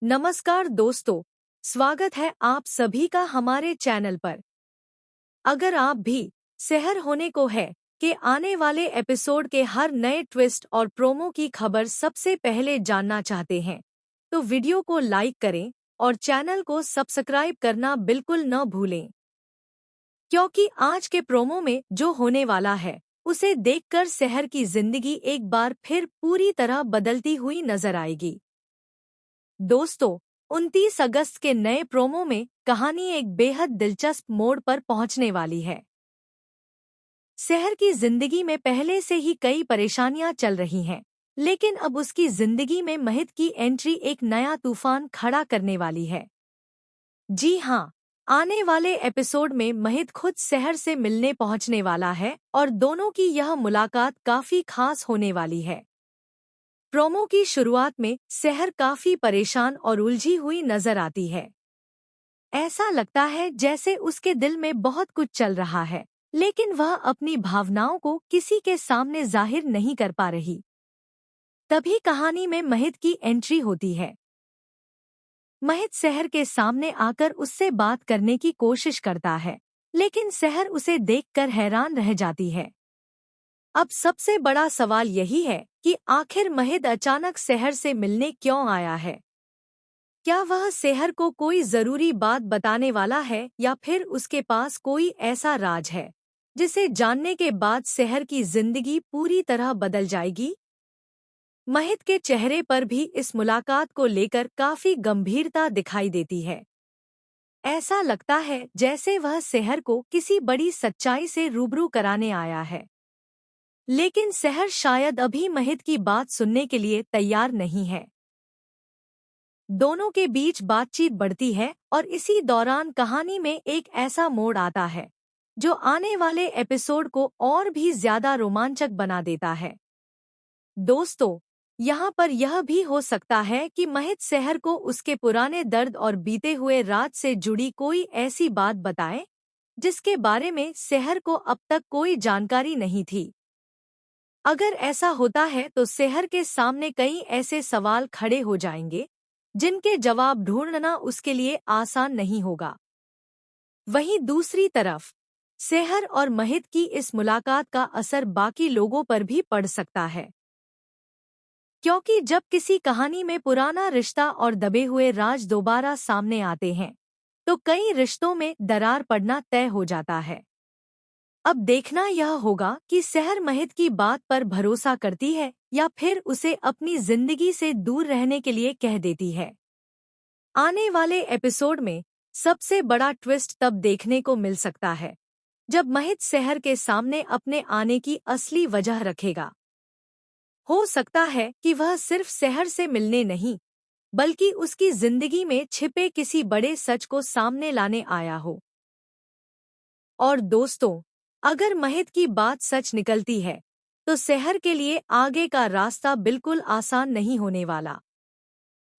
नमस्कार दोस्तों, स्वागत है आप सभी का हमारे चैनल पर। अगर आप भी शहर होने को है कि आने वाले एपिसोड के हर नए ट्विस्ट और प्रोमो की खबर सबसे पहले जानना चाहते हैं, तो वीडियो को लाइक करें और चैनल को सब्सक्राइब करना बिल्कुल न भूलें। क्योंकि आज के प्रोमो में जो होने वाला है, उसे देखकर शहर की जिंदगी एक बार फिर पूरी तरह बदलती हुई नजर आएगी। दोस्तों, 29 अगस्त के नए प्रोमो में कहानी एक बेहद दिलचस्प मोड़ पर पहुंचने वाली है। शहर की जिंदगी में पहले से ही कई परेशानियां चल रही हैं, लेकिन अब उसकी जिंदगी में महित की एंट्री एक नया तूफान खड़ा करने वाली है। जी हाँ, आने वाले एपिसोड में महित खुद शहर से मिलने पहुंचने वाला है और दोनों की यह मुलाकात काफी खास होने वाली है। प्रोमो की शुरुआत में शहर काफी परेशान और उलझी हुई नजर आती है। ऐसा लगता है जैसे उसके दिल में बहुत कुछ चल रहा है, लेकिन वह अपनी भावनाओं को किसी के सामने जाहिर नहीं कर पा रही। तभी कहानी में महित की एंट्री होती है। महित शहर के सामने आकर उससे बात करने की कोशिश करता है, लेकिन शहर उसे देखकर हैरान रह जाती है। अब सबसे बड़ा सवाल यही है कि आखिर महित अचानक शहर से मिलने क्यों आया है। क्या वह शहर को कोई जरूरी बात बताने वाला है या फिर उसके पास कोई ऐसा राज है जिसे जानने के बाद शहर की जिंदगी पूरी तरह बदल जाएगी। महित के चेहरे पर भी इस मुलाकात को लेकर काफी गंभीरता दिखाई देती है। ऐसा लगता है जैसे वह शहर को किसी बड़ी सच्चाई से रूबरू कराने आया है, लेकिन शहर शायद अभी महित की बात सुनने के लिए तैयार नहीं है। दोनों के बीच बातचीत बढ़ती है और इसी दौरान कहानी में एक ऐसा मोड़ आता है जो आने वाले एपिसोड को और भी ज्यादा रोमांचक बना देता है। दोस्तों, यहाँ पर यह भी हो सकता है कि महित शहर को उसके पुराने दर्द और बीते हुए राज से जुड़ी कोई ऐसी बात बताए जिसके बारे में शहर को अब तक कोई जानकारी नहीं थी। अगर ऐसा होता है तो शहर के सामने कई ऐसे सवाल खड़े हो जाएंगे जिनके जवाब ढूंढना उसके लिए आसान नहीं होगा। वहीं दूसरी तरफ शहर और महित की इस मुलाकात का असर बाकी लोगों पर भी पड़ सकता है, क्योंकि जब किसी कहानी में पुराना रिश्ता और दबे हुए राज दोबारा सामने आते हैं, तो कई रिश्तों में दरार पड़ना तय हो जाता है। अब देखना यह होगा कि शहर महित की बात पर भरोसा करती है या फिर उसे अपनी जिंदगी से दूर रहने के लिए कह देती है। आने वाले एपिसोड में सबसे बड़ा ट्विस्ट तब देखने को मिल सकता है जब महित शहर के सामने अपने आने की असली वजह रखेगा। हो सकता है कि वह सिर्फ शहर से मिलने नहीं, बल्कि उसकी जिंदगी में छिपे किसी बड़े सच को सामने लाने आया हो। और दोस्तों, अगर महित की बात सच निकलती है, तो शहर के लिए आगे का रास्ता बिल्कुल आसान नहीं होने वाला।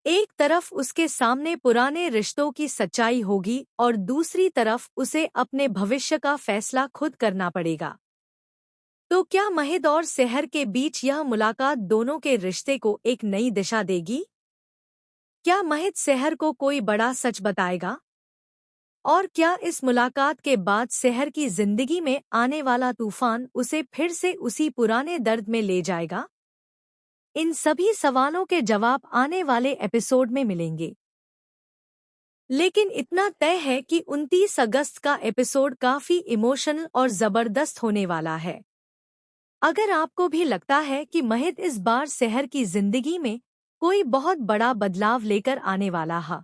एक तरफ उसके सामने पुराने रिश्तों की सच्चाई होगी और दूसरी तरफ उसे अपने भविष्य का फैसला खुद करना पड़ेगा। तो क्या महित और शहर के बीच यह मुलाकात दोनों के रिश्ते को एक नई दिशा देगी? क्या महित शहर को कोई बड़ा सच बताएगा? और क्या इस मुलाकात के बाद शहर की जिंदगी में आने वाला तूफान उसे फिर से उसी पुराने दर्द में ले जाएगा? इन सभी सवालों के जवाब आने वाले एपिसोड में मिलेंगे। लेकिन इतना तय है कि 29 अगस्त का एपिसोड काफी इमोशनल और जबरदस्त होने वाला है। अगर आपको भी लगता है कि महित इस बार शहर की जिंदगी में कोई बहुत बड़ा बदलाव लेकर आने वाला है,